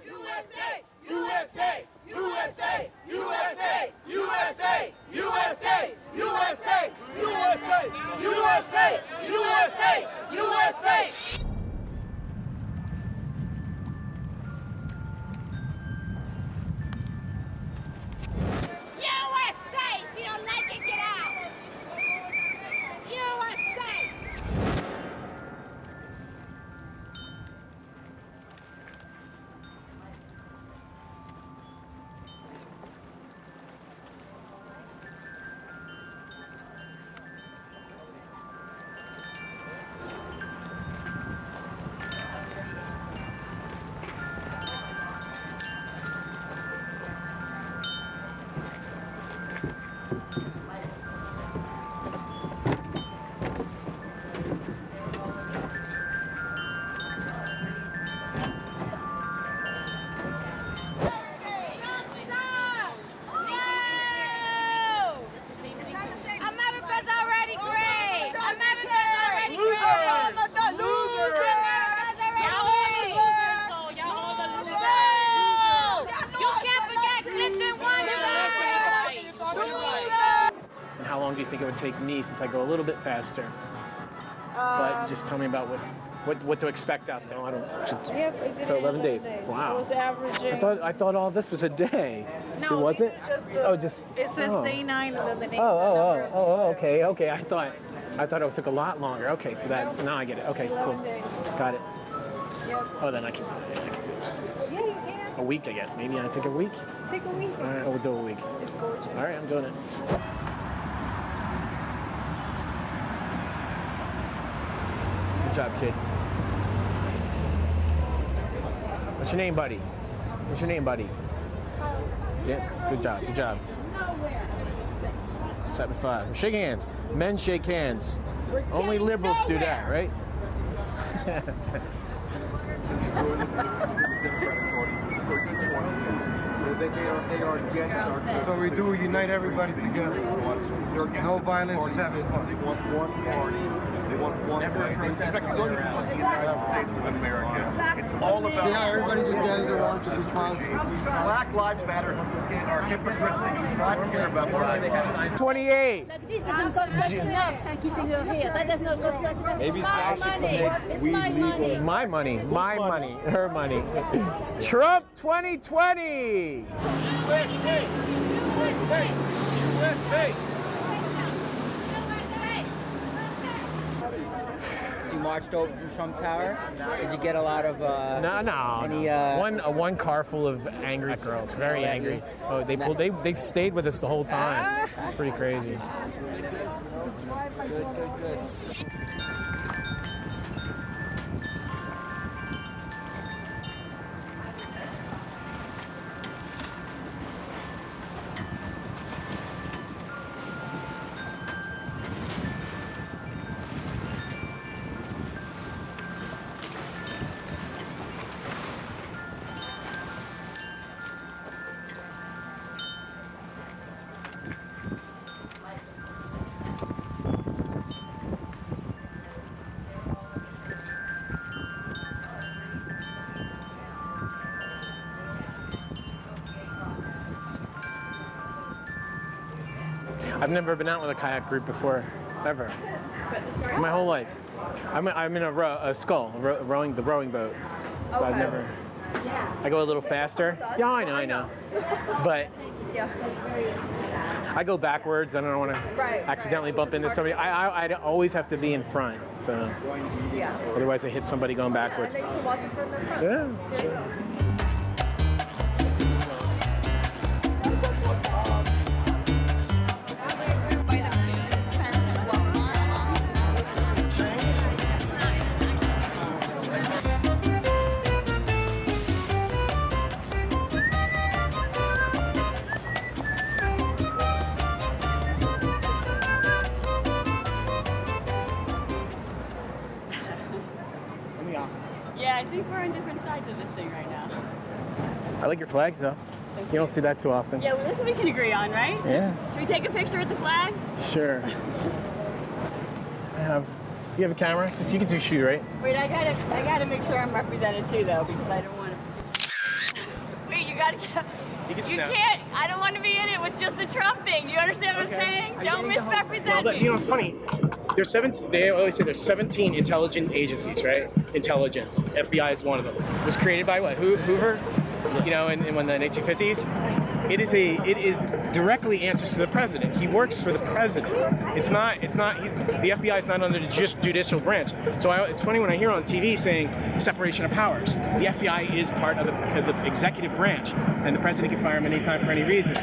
USA! USA! USA! USA! USA! USA! USA! USA! USA! USA! USA! If you don't like it, get out! USA! How long do you think it would take me since I go a little bit faster? But just tell me about what to expect out there. I don't. So 11 days. Wow. It was averaging. I thought all this was a day. No, it wasn't. Just it says day 9 and then the name. Okay. I thought it took a lot longer. Okay, so that now I get it. Okay, cool. Got it. Yep. Oh, then I can do it. Yeah, you can. A week, I guess. Maybe I take a week. Take a week. All right, we'll do a week. It's gorgeous. All right, I'm doing it. Good job, kid. What's your name, buddy? What's your name, buddy? Yeah, good job, good job. 75. Shake hands. Men shake hands. Only liberals do that, right? So we do unite everybody together. No violence, just having fun. They want one party. They want one way. In fact, they don't even want the United States of America. It's all about... See how everybody just gathers around to be positive. Black Lives Matter are hypocrites. They do not care about Black lives. 28. Like this doesn't cost us enough keeping her here. That does not cost us enough. Maybe it's my money. It's my money. My money. My money. Her money. Trump 2020. USA! USA! USA! You marched over from Trump Tower. Did you get a lot of one car full of angry girls, very angry. Oh, they've stayed with us the whole time. It's pretty crazy. Good. I've never been out with a kayak group before, ever. My whole life. I'm in a scull, rowing the rowing boat. So I've never. I go a little faster. Yeah, I know. But I go backwards. I don't want to accidentally bump into somebody. I always have to be in front. So otherwise I hit somebody going backwards. And then you can watch us from the front. Yeah. There you go. Yeah, I think we're on different sides of this thing right now. I like your flags though. You don't see that too often. Yeah, well, this we can agree on, right? Yeah. Should we take a picture with the flag? Sure. You have a camera? You can do shoot, right? Wait, I gotta make sure I'm represented too, though, because I don't want to. gotta. You can You snap. can't. I don't want to be in it with just the Trump thing. Do you understand what I'm saying? Don't misrepresent Well, me. you know, it's funny. There's 17. They always say there's 17 intelligence agencies, right? Intelligence. FBI is one of them. It was created by what? Hoover? You know, in the 1950s. It is directly answers to the president. He works for the president. It's not. The FBI is not under the just judicial branch. So it's funny when I hear on TV saying separation of powers. The FBI is part of the executive branch, and the president can fire him anytime for any reason.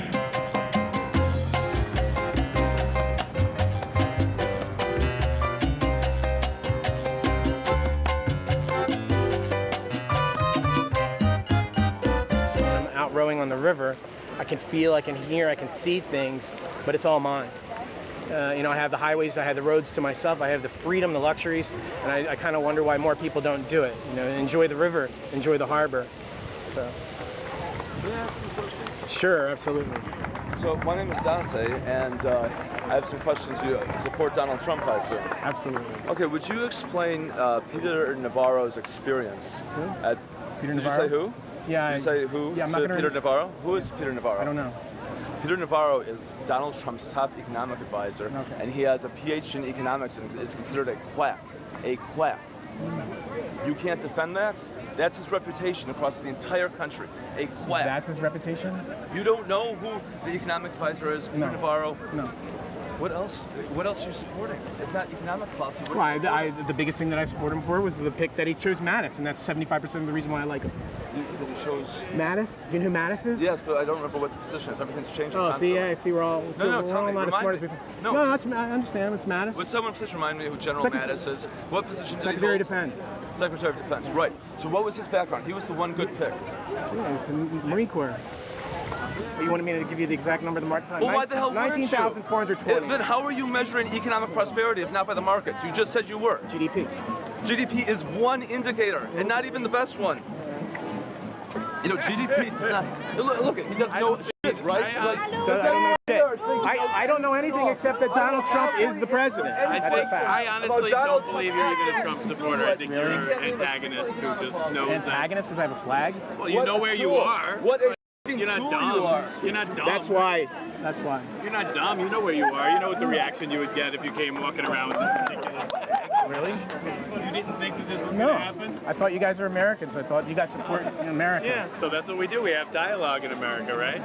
Rowing on the river, I can feel, I can hear, I can see things, but it's all mine. You know, I have the highways, I have the roads to myself, I have the freedom, the luxuries, and I kind of wonder why more people don't do it. You know, enjoy the river, enjoy the harbor. So. Yeah. Sure, absolutely. So my name is Dante, and I have some questions. You support Donald Trump, I assume? Absolutely. Okay, would you explain Peter Navarro's experience at? Peter did Navarro? you say who? Yeah. Did you say who? Yeah, I'm so not gonna. Peter Navarro. Who is Peter Navarro? I don't know. Peter Navarro is Donald Trump's top economic advisor, and he has a PhD in economics and is considered a quack. A quack. You can't defend that? That's his reputation across the entire country. A quack. That's his reputation? You don't know who the economic advisor is, Peter Navarro? No. What else are you supporting? If not economic policy, what Well, the biggest thing that I support him for was the pick that he chose Mattis, and that's 75% of the reason why I like him. that he chose? Mattis? Do you know who Mattis is? Yes, but I don't remember what the position is. Everything's changing. Oh, constantly. see, yeah, I see. We're all not as smart as we think. No, that's, I understand. It's Mattis. Would someone please remind me who General Mattis is? What position did he hold? Secretary of Defense. Secretary of Defense, right. So what was his background? He was the one good pick. Yeah, he's in the Marine Corps. You wanted me to give you the exact number of the market time? Well, why the hell wouldn't you? 19,420. Then how are you measuring economic prosperity if not by the markets? You just said you were. GDP. GDP is one indicator, and not even the best one. You know, GDP does not... Look, he doesn't know shit, right? I don't know anything except that Donald Trump is the president. I honestly don't believe you're even a Trump supporter. I think you're an antagonist who just knows Antagonist because I have a flag? Well, you know where you are. You're not dumb. You're not dumb. That's why. You're not dumb. You know where you are. You know what the reaction you would get if you came walking around with this ridiculous flag. Really? You didn't think that this was No. going to happen? I thought you guys are Americans. I thought you guys support America. Yeah, so that's what we do. We have dialogue in America, right?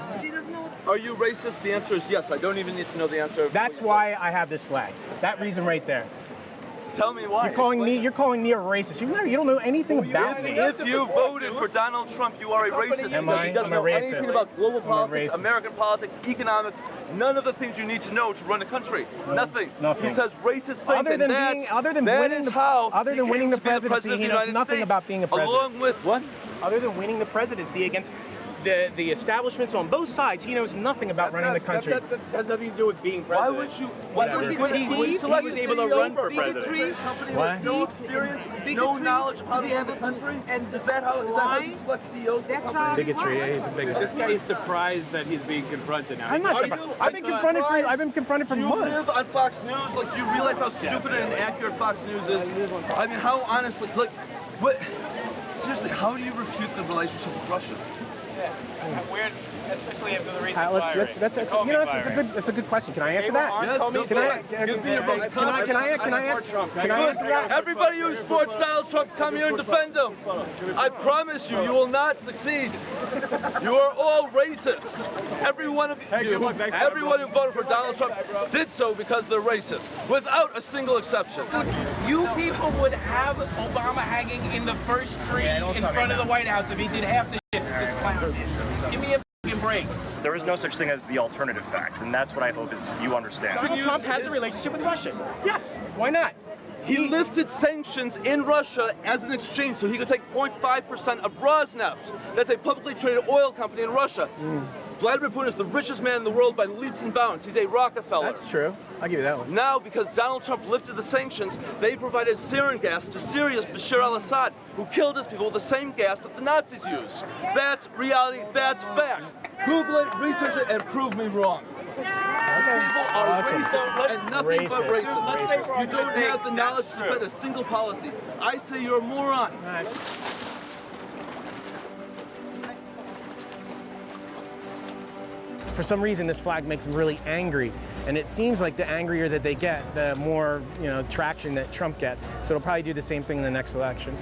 Are you racist? The answer is yes. I don't even need to know the answer. That's why I have this flag. That reason right there. Tell me why. You're calling me a racist. You don't know anything about me. If you voted for Donald Trump, you are a racist. Am because I? he doesn't I'm a know racist. anything about global I'm a politics, racist. American politics, economics, none of the things you need to know to run a country. Nothing. Nothing. He says racist things, Other than winning the presidency, he knows nothing about being a president. Along with what? Other than winning the presidency against the establishments on both sides, he knows nothing about running the country. That has nothing to do with being president. Why would you? What Whatever. would He was able to run for president. What? No experience, no knowledge of how to run the country, and is that how you select CEOs? Bigotry. Yeah, he's a bigot. This guy is surprised that he's being confronted now. I'm not surprised. I've been confronted for Do you months. live on Fox News? Like, do you realize how stupid and inaccurate Fox News is? I mean, how honestly, like, what? Seriously, how do you refute the relationship with Russia? Weird, especially after the recent firing. It's a good question. Can I answer that? Can I answer that? Everybody who supports Donald Trump, come here and defend him. I promise you, you will not succeed. You are all racists. Every one of you, everyone who voted for Donald Trump did so because they're racist, without a single exception. You people would have Obama hanging in the first tree in front of the White House if he did half the shit this clown did. Give me a fucking break. There is no such thing as the alternative facts, and that's what I hope is you understand. Donald Trump has a relationship with Russia. Yes. Why not? He lifted sanctions in Russia as an exchange so he could take 0.5% of Rosneft. That's a publicly traded oil company in Russia. Vladimir Putin is the richest man in the world by leaps and bounds. He's a Rockefeller. That's true. I'll give you that one. Now, because Donald Trump lifted the sanctions, they provided sarin gas to Syria's Bashar al-Assad, who killed his people with the same gas that the Nazis used. That's reality. That's fact. Google it, research it, and prove me wrong. People are racist and nothing but racist. You don't have the knowledge to defend a single policy. I say you're a moron. for some reason this flag makes them really angry. And it seems like the angrier that they get, the more traction that Trump gets. So it'll probably do the same thing in the next election.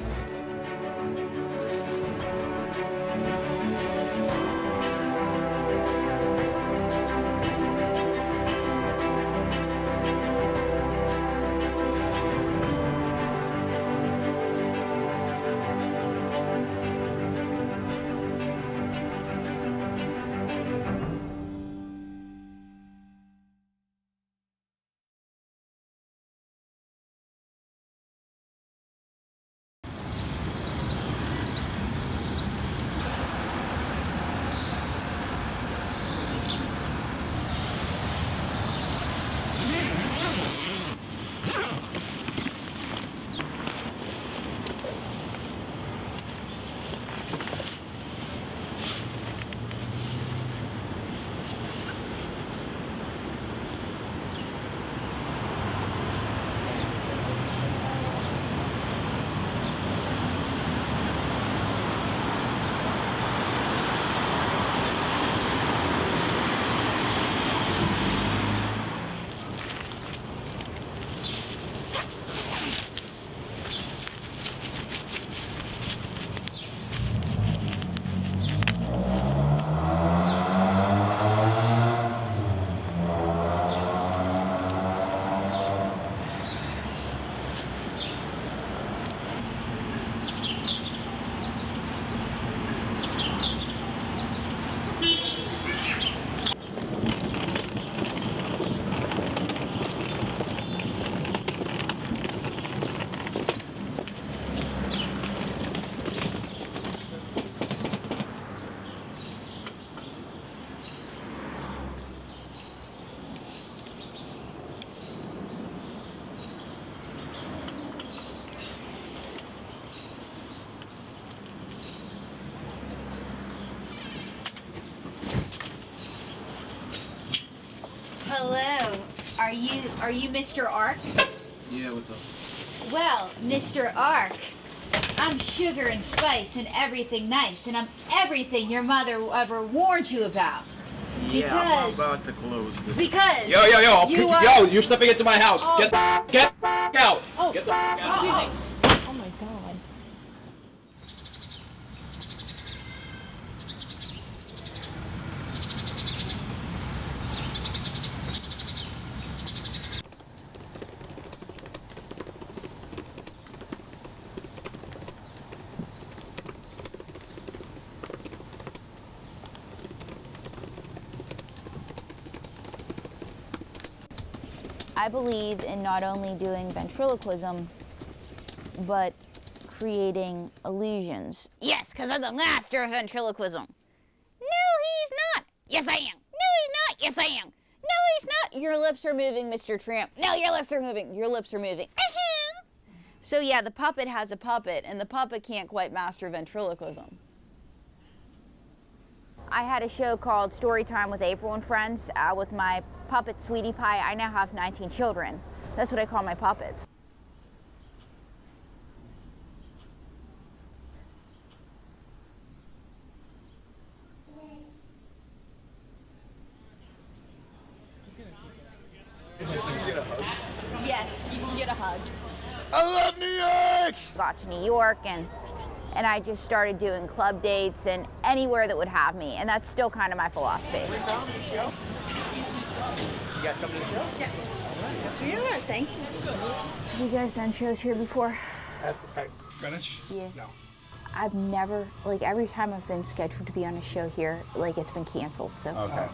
Hello. Are you Mr. Ark? Yeah, what's up? Well, Mr. Ark, I'm sugar and spice and everything nice, and I'm everything your mother ever warned you about. Yeah, I'm about to close this. Because Yo, you're stepping into my house. Oh. Get out. Oh. Get the out. Excuse me. Oh my God. I believe in not only doing ventriloquism, but creating illusions. Yes, because I'm the master of ventriloquism. No, he's not. Yes, I am. No, he's not. Yes, I am. No, he's not. Your lips are moving, Mr. Tramp. No, your lips are moving. Your lips are moving. So yeah, the puppet has a puppet, and the puppet can't quite master ventriloquism. I had a show called Storytime with April and Friends with my puppet Sweetie Pie. I now have 19 children. That's what I call my puppets. Yes, you can get a hug. I love New York! Got to New York and I just started doing club dates and anywhere that would have me, and that's still kind of my philosophy. You guys coming to the show? Yes. Yes, we are. Thank you. Have you guys done shows here before? At Greenwich? Yeah. No. I've never, like every time I've been scheduled to be on a show here, like it's been canceled, so. Okay.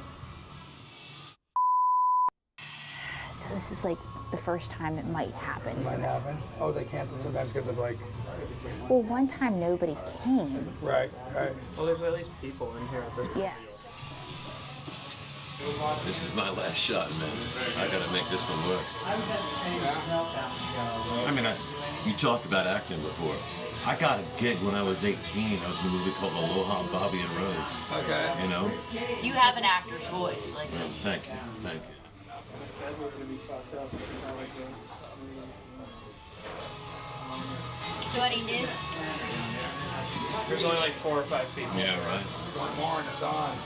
So this is like the first time it might happen. Might happen. Oh, they cancel sometimes because of like. Well, one time nobody came. Right, right. Well, there's at least people in here. Yeah. This is my last shot, man. I gotta make this one work. I mean, you talked about acting before. I got a gig when I was 18. I was in a movie called Aloha, Bobby and Rose. Okay. You know? You have an actor's voice. Like. Thank you, thank you. So any news? There's only like 4 or 5 people. Yeah, right. One more and it's on.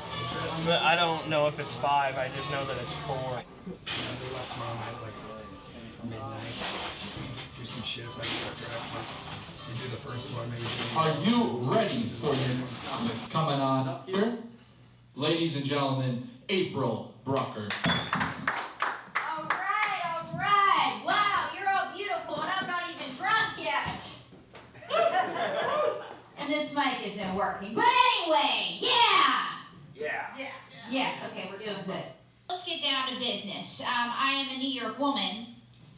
But I don't know if it's 5. I just know that it's 4. They left tomorrow night like midnight. Do some shifts. I can start drafting. You do the first one, maybe. Are you ready for your comic coming on here? Ladies and gentlemen, April Brucker. All right. Wow, you're all beautiful, and I'm not even drunk yet. And this mic isn't working. But anyway, yeah, okay, we're doing good. Let's get down to business. I am a New York woman.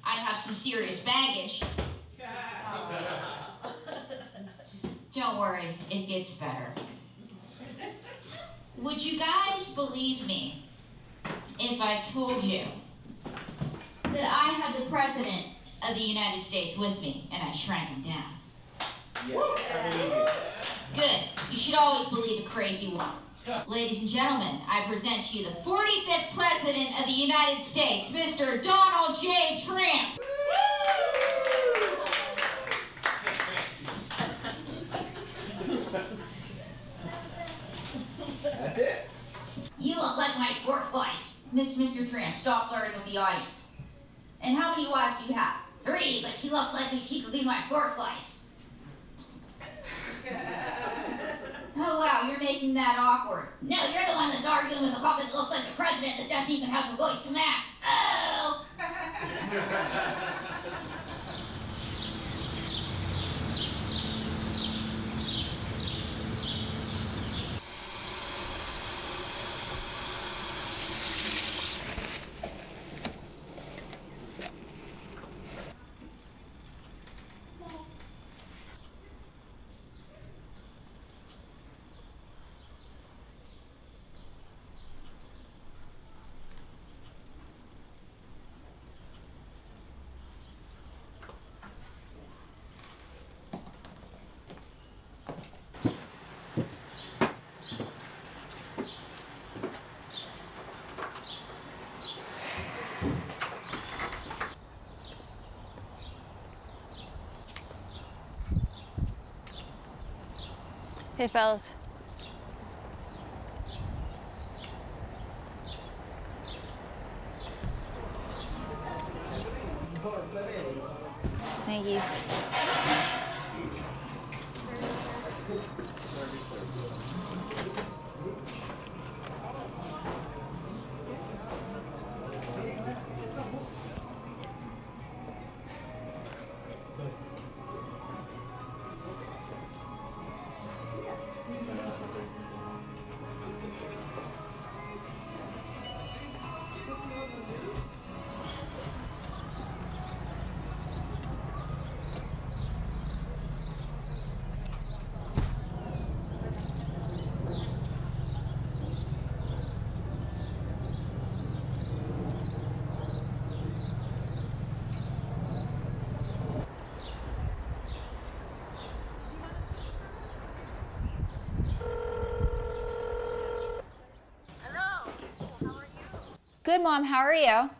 I have some serious baggage. Don't worry, it gets better. Would you guys believe me if I told you that I have the President of the United States with me and I shrank him down? Good. You should always believe a crazy one. Ladies and gentlemen, I present to you the 45th President of the United States, Mr. Donald J. Trump. That's it. You look like my fourth wife. Mr. Trump, stop flirting with the audience. And how many wives do you have? 3, but she looks like she could be my fourth wife. Oh wow, you're making that awkward. No, you're the one that's arguing with a puppet that looks like the president that doesn't even have the voice to match. Oh! Hey, fellas. Thank you. Good, Mom. How are you? Good.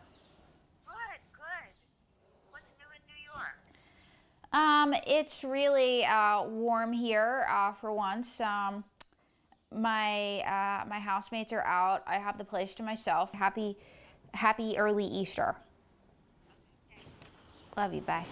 What's new in New York? It's really warm here for once. My housemates are out. I have the place to myself. Happy early Easter. Love you. Bye.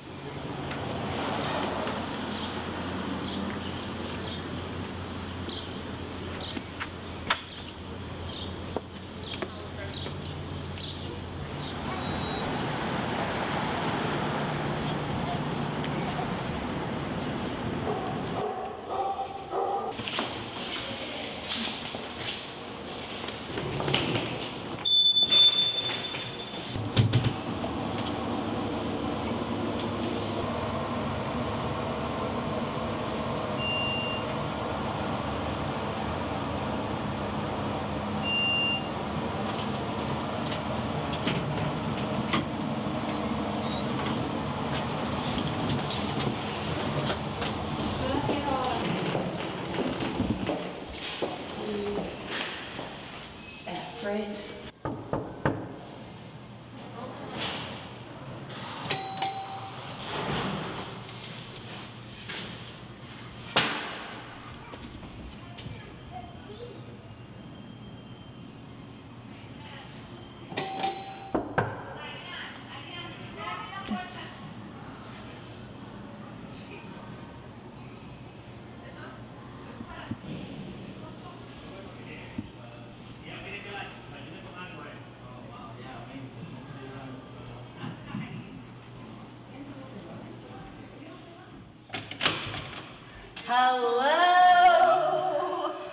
Hello?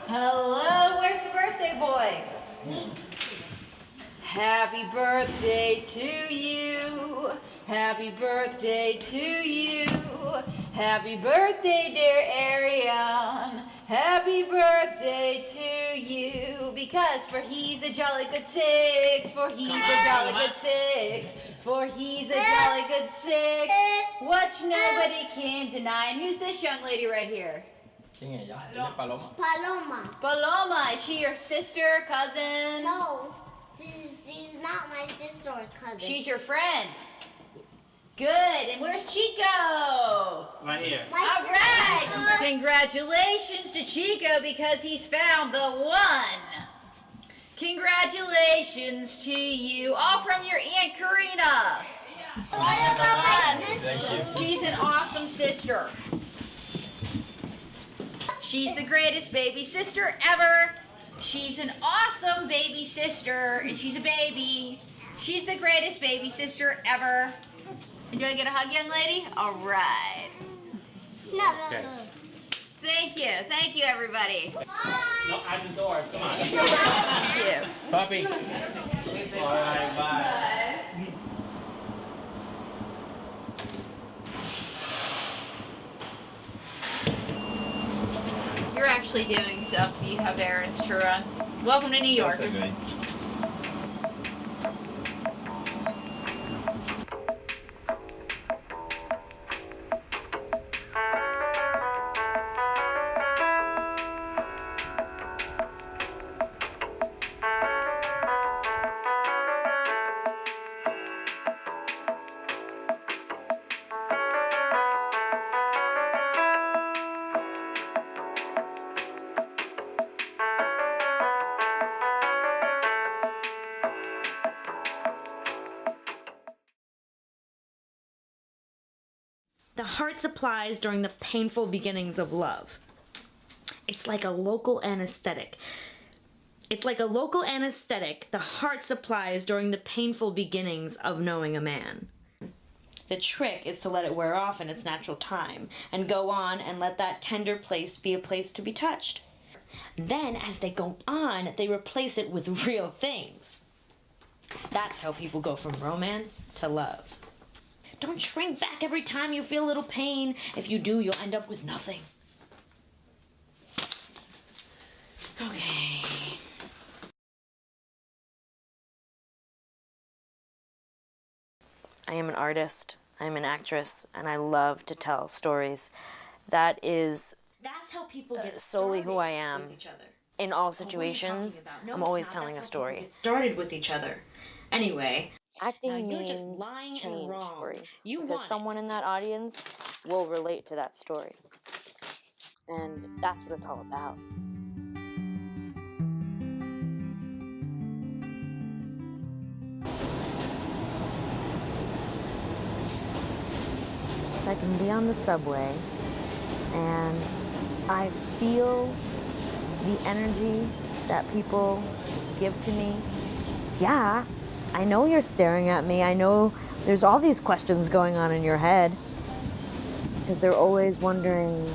Hello? Where's the birthday boy? Happy birthday to you. Happy birthday to you. Happy birthday, dear Arion. Happy birthday to you. Because for he's a jolly good 6. For he's a jolly good 6. For he's a jolly good 6. Which nobody can deny. And who's this young lady right here? Paloma. Paloma. Paloma. Is she your sister, cousin? No, she's not my sister or cousin. She's your friend. Good. And where's Chico? Right here. All right. Congratulations to Chico because he's found the one. Congratulations to you. All from your Aunt Karina. What about my sister? Thank you. She's an awesome sister. She's the greatest baby sister ever. She's an awesome baby sister, and she's a baby. She's the greatest baby sister ever. And do I get a hug, young lady? All right. No. Thank you. Thank you, everybody. No, at the door. Come on. Thank you. Puppy. All right, bye. You're actually doing stuff. You have errands to run. Welcome to New York. The heart supplies during the painful beginnings of love. It's like a local anesthetic. The heart supplies during the painful beginnings of knowing a man. The trick is to let it wear off in its natural time and go on and let that tender place be a place to be touched. Then, as they go on, they replace it with real things. That's how people go from romance to love. Don't shrink back every time you feel a little pain. If you do, you'll end up with nothing. Okay. I am an artist, I'm an actress, and I love to tell stories. That's how people get solely who I am. In all situations, I'm always telling a story. Started with each other. Anyway, acting means change story. Because someone in that audience will relate to that story. And that's what it's all about. So I can be on the subway and I feel the energy that people give to me. Yeah, I know you're staring at me. I know there's all these questions going on in your head because they're always wondering,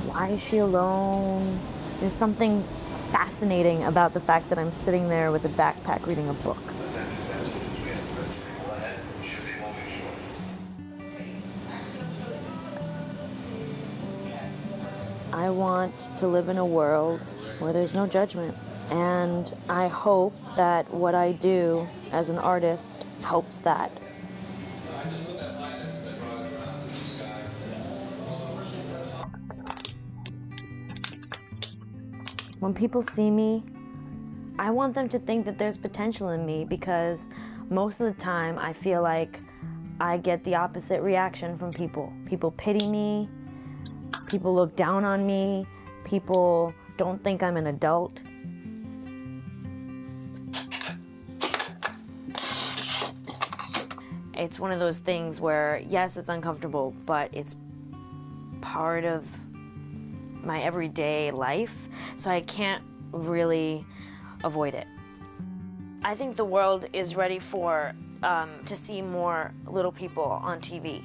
why is she alone? There's something fascinating about the fact that I'm sitting there with a backpack reading a book. I want to live in a world where there's no judgment. And I hope that what I do as an artist helps that. When people see me, I want them to think that there's potential in me because most of the time I feel like I get the opposite reaction from people. People pity me, people look down on me, people don't think I'm an adult. It's one of those things where, yes, it's uncomfortable, but it's part of my everyday life, so I can't really avoid it. I think the world is ready for to see more little people on TV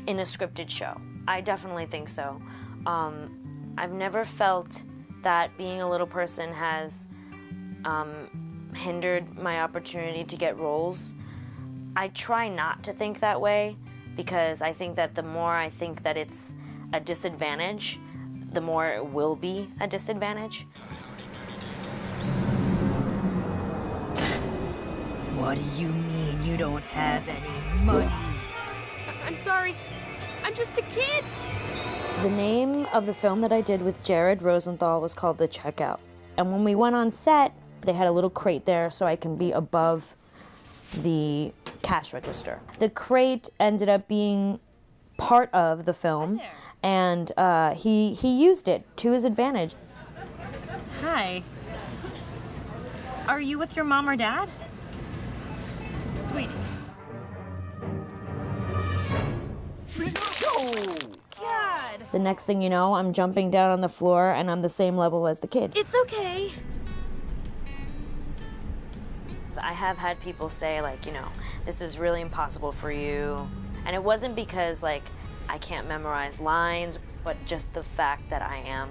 in a scripted show. I definitely think so. I've never felt that being a little person has hindered my opportunity to get roles. I try not to think that way, because I think that the more I think that it's a disadvantage, the more it will be a disadvantage. What do you mean you don't have any money? I'm sorry. I'm just a kid. The name of the film that I did with Jared Rosenthal was called The Checkout. And when we went on set, they had a little crate there so I can be above the cash register. The crate ended up being part of the film, and he used it to his advantage. Hi. Are you with your mom or dad? Sweetie. God. The next thing you know, I'm jumping down on the floor and I'm the same level as the kid. It's okay. I have had people say, like, you know, this is really impossible for you. And it wasn't because, like, I can't memorize lines, but just the fact that I am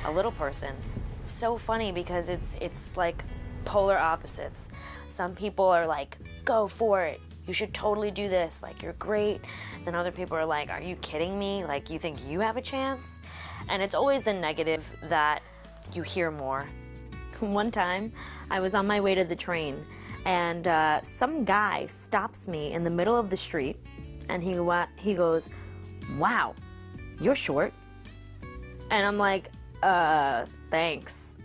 a little person. It's so funny because it's like polar opposites. Some people are like, go for it. You should totally do this. Like, you're great. Then other people are like, are you kidding me? Like, you think you have a chance? And it's always the negative that you hear more. One time, I was on my way to the train, and some guy stops me in the middle of the street, and he goes, wow, you're short. And I'm like, thanks.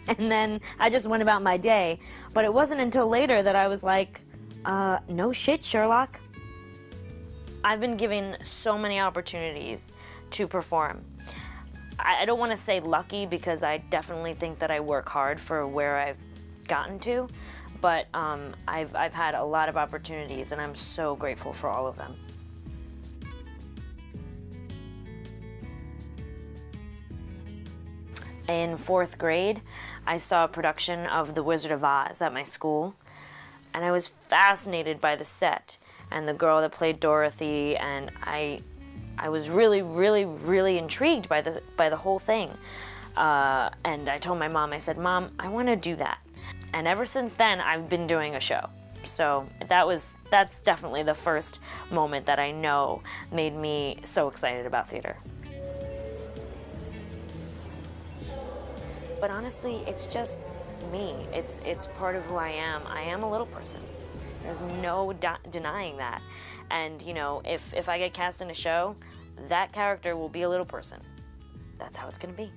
And then I just went about my day. But it wasn't until later that I was like, no shit, Sherlock. I've been given so many opportunities to perform. I don't want to say lucky, because I definitely think that I work hard for where I've gotten to, but I've had a lot of opportunities, and I'm so grateful for all of them. In 4th grade, I saw a production of The Wizard of Oz at my school, and I was fascinated by the set and the girl that played Dorothy, and I was really, really, really intrigued by the whole thing. And I told my mom, I said, Mom, I want to do that. And ever since then, I've been doing a show. So that's definitely the first moment that I know made me so excited about theater. But honestly, it's just me. It's part of who I am. I am a little person. There's no denying that. And, you know, if I get cast in a show, that character will be a little person. That's how it's gonna be.